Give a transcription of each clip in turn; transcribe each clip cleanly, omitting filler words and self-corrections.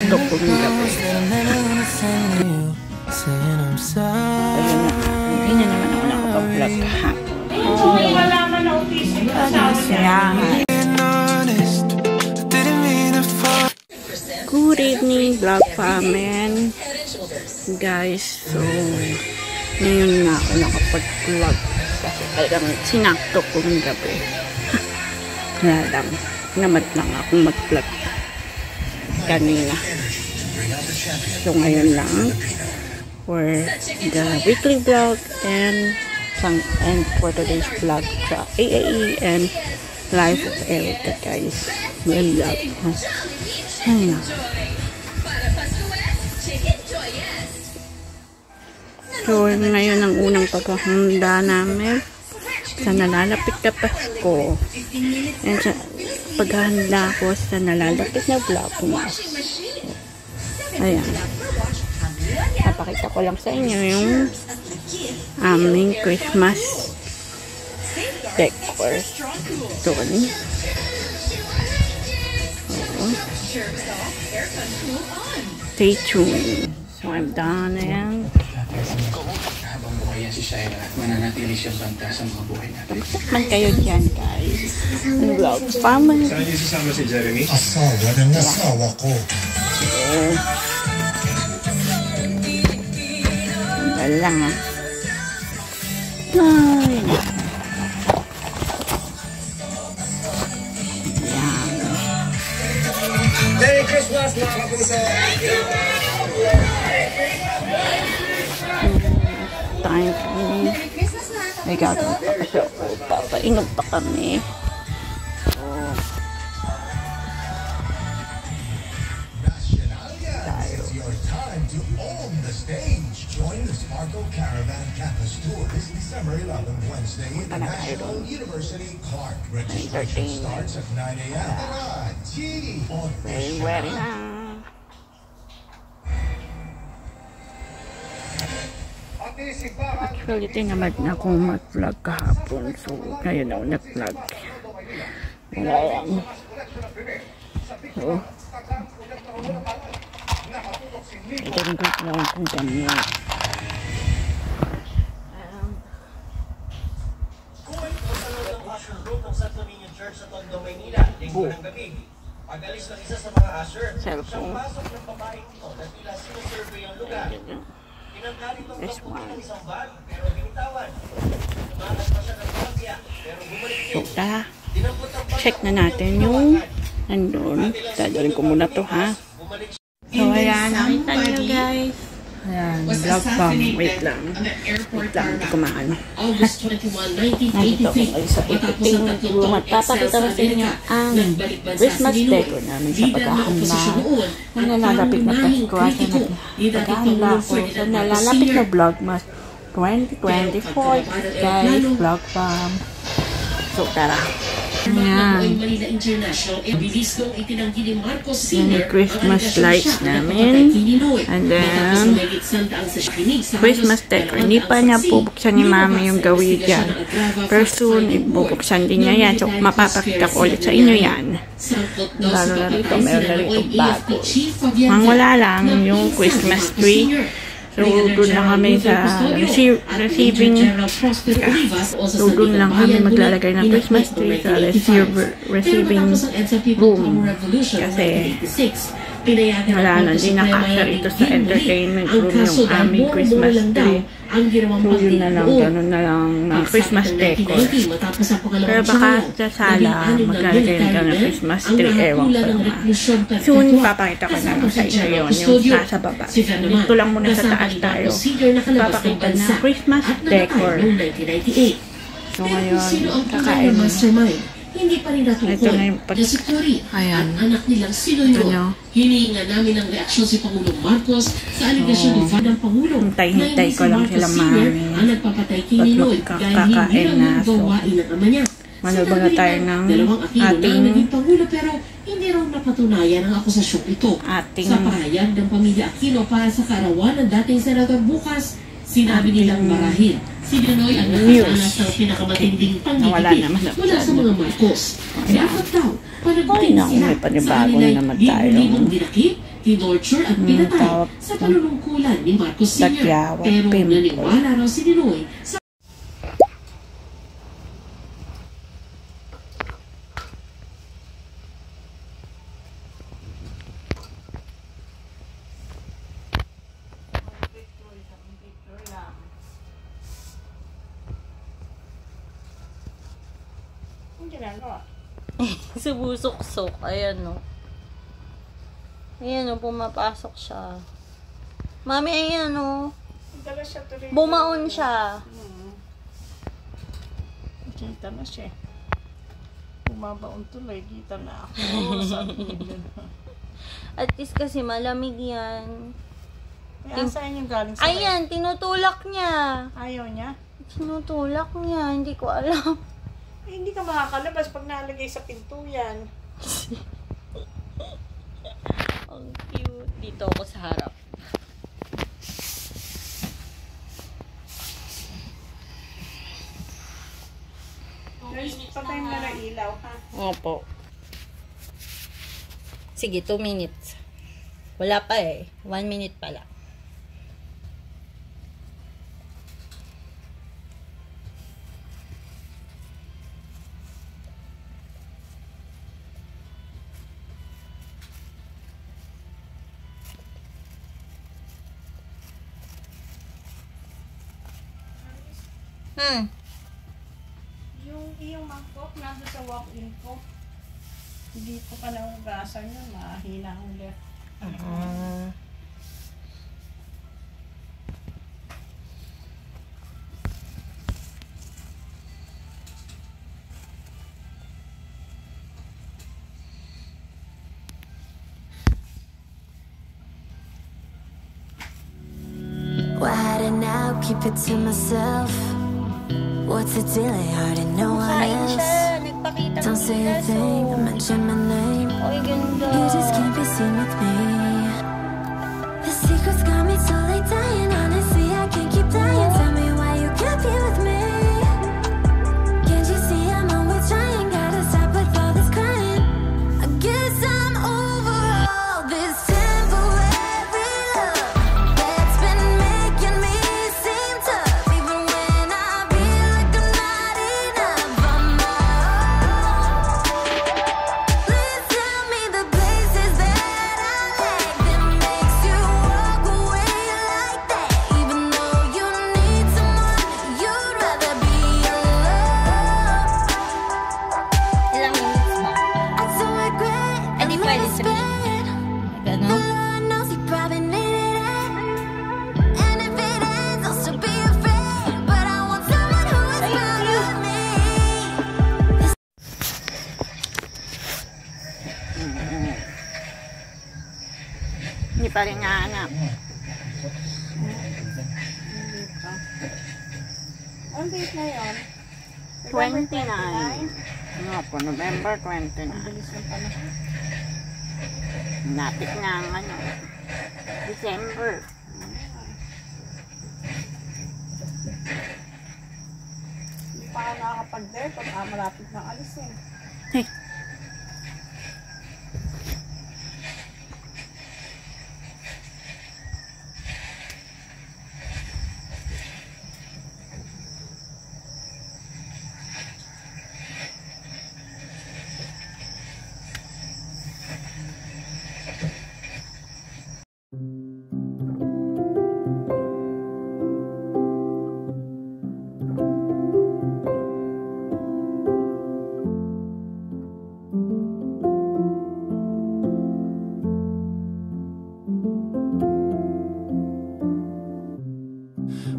sinakto kong gabi. Ayun na, hindi na naman ako nakapag-vlog kahapon. Good evening, vlog family. Guys, so ngayon na ako nakapag-vlog kasi talagang sinakto kong gabi. Kaya lang, namad lang akong mag-vlog kanina. So ngayon lang for the weekly vlog and for today's vlog sa AAE and Life of Erica, guys. Ngayon lang. Ayun. So, ngayon ang unang paghahanda namin sa nalalapit na Pasko. And sa paghahanda ko sa nalalapit na Vlogmas. Ayan. Napakita ko lang sa inyo yung aming Christmas decor. Doon. Stay tuned. So, I'm done and habang buhay yan si Shaira at mananatili siyang banta sa mga buhay natin. Takman kayo dyan, guys. Ang vlog family. Saan niyo sasama si Jeremy? Asawa ng asawa ko. Wala lang, ah. Ay. Yan. Merry Christmas, mga kapuso! Time for me. May gagawin pa kasi ako. Papainom pa kami. It's your time to own the stage. Join the Sparkle Caravan Campus Tour this December 11th, Wednesday in the National University Clark. Registration starts at 9 a.m. On Very na. Actually, tinamad na akong mag-vlog kahapon. So, ngayon ako nag-vlog. Wala lang. So, itinigod lang kung ganyan. Pag-alis ng isa sa mga usher, Cellphone. pasok ng babaeng ito na tila sinusurvey ang lugar. Pinanggalit ng pagpupunta ng isang van, pero binitawan. Tumakas pa siya ng pagya, pero bumalik So, check na natin yung nandun. Dadalhin ko muna to, ha? So, ayan. Nakita nyo, guys. Ayan, vlog pa. Wait lang. Wait lang, hindi ko maano. Nandito ko kayo sa editing room at papakita ko sa inyo ang Christmas decor namin sa paghahanda. Ang nalalapit na Pasko at paghahanda ko sa nalalapit na Vlogmas 2024. Guys, vlog pa. So, tara. Ayan. Yan yung Christmas lights namin. And then, Christmas decor. Hindi pa niya bubuksan ni Mami yung gawin dyan. Pero soon, ibubuksan din niya yan. So, mapapakita ko ulit sa inyo yan. Lalo na rito, meron na rito bago. Ang wala lang yung Christmas tree. So, doon lang kami sa receiving. So, doon lang kami maglalagay ng Christmas tree sa receiving room. Kasi, wala na, hindi nakasya rito sa entertainment room yung aming Christmas tree. So, yun na lang, ganun na lang ng Christmas decor. Pero baka sa sala, maglalagay na ka ng Christmas tree, ewan ko lang. Soon, papakita ko na lang sa inyo yun, yung nasa baba. Dito lang muna sa taas tayo. Papakita na Christmas decor. So, ngayon, kakain mo. Hindi pa rin natukoy na si Clary at anak nilang si Loyo. Hinihinga namin ang reaksyon si Pangulong Marcos sa aligasyon ni Fadang Pangulong na hindi si Marcos Sr. ang nagpapatay kay Ninoy dahil hindi lang gawain ng ama niya. Manood na tayo ng ating naging Pangulo pero hindi raw napatunayan ang akusasyong ito. Sa pahayag ng pamilya Aquino para sa kaarawan ng dating senador bukas, sinabi nilang marahil si Ninoy ang nakaranas ng pinakamatinding panggigipit mula sa mga Marcos. Dapat daw, panagbitin sila sa kanilang libong dinakip tinorture at pinatay sa panunungkulan ni Marcos Sr. Pero naniwala raw si Ninoy sa Subusok-sok. Ayan o. Ayan o, pumapasok siya. Mami, ayan o. Bumaon siya. Kita na siya. Bumabaon tuloy. Kita na ako. At least kasi malamig yan. Kaya saan yung galing sa Ayan, tinutulak niya. Ayaw niya? Tinutulak niya. Hindi ko alam. Eh, hindi ka makakalabas pag nalagay sa pinto yan. Ang cute. Dito ako sa harap. Guys, patay mo na ilaw, ha? Opo. Sige, 2 minutes. Wala pa eh. 1 minute pala. Yung iyong mangkok, nasa sa walk-in ko. Hindi ko pa naugasan yun. Mahina ang left. Why did now keep it to myself? What's the deal? I already know I else. Don't say a thing, mention my name. You just can't be seen with me. The secrets got me totally dying. Honestly, I can't keep lying. Tell me why you can't be with me. Can't you see I'm always trying? Gotta stop with all this crying. I guess I'm over all this temporary love that's been making me seem tough. Even when I feel like I'm not enough on my own. Please tell me the places that I lack that makes you walk away like that. Even though you need someone, you'd rather be alone. Ilang minutes ba? I don't regret the Hindi pwede last sa bit. Ganon. Lord knows you probably needed it. And if it ends, I'll still be afraid. But I want someone who is proud of me. Hindi pa rin nahanap. Ang date na yun? 29. Ano po, November 29. Bilis ng panahon. Napit na ang ano. December. Hindi pa ako nakakapag-dare pag malapit ng alis eh. Hey.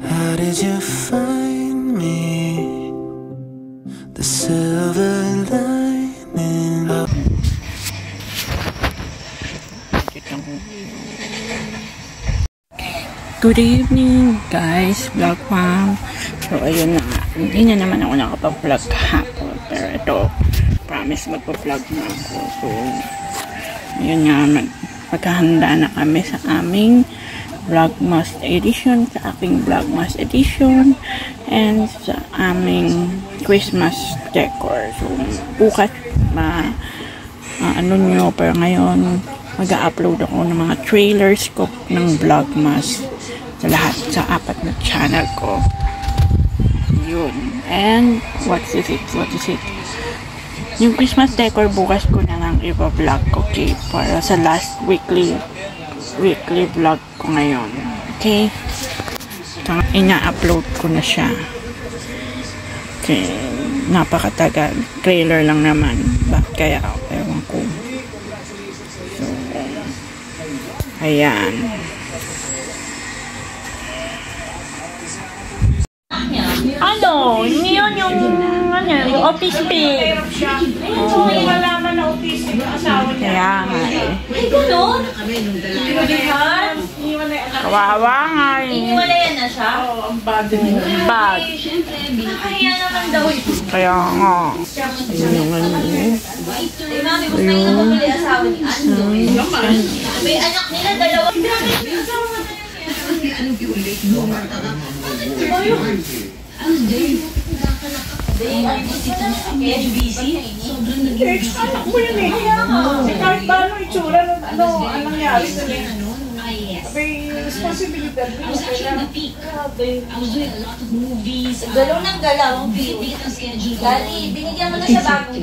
How did you find me? The silver lining of Good evening guys, vlog fam. So ayun na nga, hindi na naman ako nakapag-vlog hapon. Pero ito, promise magpa-vlog na ako. So ayun nga, magkahanda na kami sa aming Vlogmas edition, sa aking Vlogmas edition, and sa aming Christmas decor. So bukas ano nyo, pero ngayon mag-upload ako ng mga trailers ko ng Vlogmas sa lahat sa 4 na channel ko. Yun. And what is it? Yung Christmas decor bukas ko na lang iba-vlog ko, okay? Para sa last weekly vlog ko ngayon. Okay? Ina-upload ko na siya. Okay. Napakatagal. Trailer lang naman. Bakit kaya? Ewan ko. So, ayan. Ano? Yun yung office pig. Oo, malaman na office yung asawa niya. Kaya nga eh. Ay, gano'n? Kawawa nga eh. Iniwalayan na siya? Oo, ang bad mo. Bag. Siyempre, nakakaya naman daw ito. Kaya nga. Ayun yung ano eh. Eh, mami, gusto nyo na pala yung asawa ni Ando. May anak nila, 2. Medyo busy. Anak mo yun eh. Kahit ba ano itsura, anong nangyari sa niya? May responsibilidad mo. Galaw ng galaw ang Pilipinas. Dali, binigyan mo na siya bagong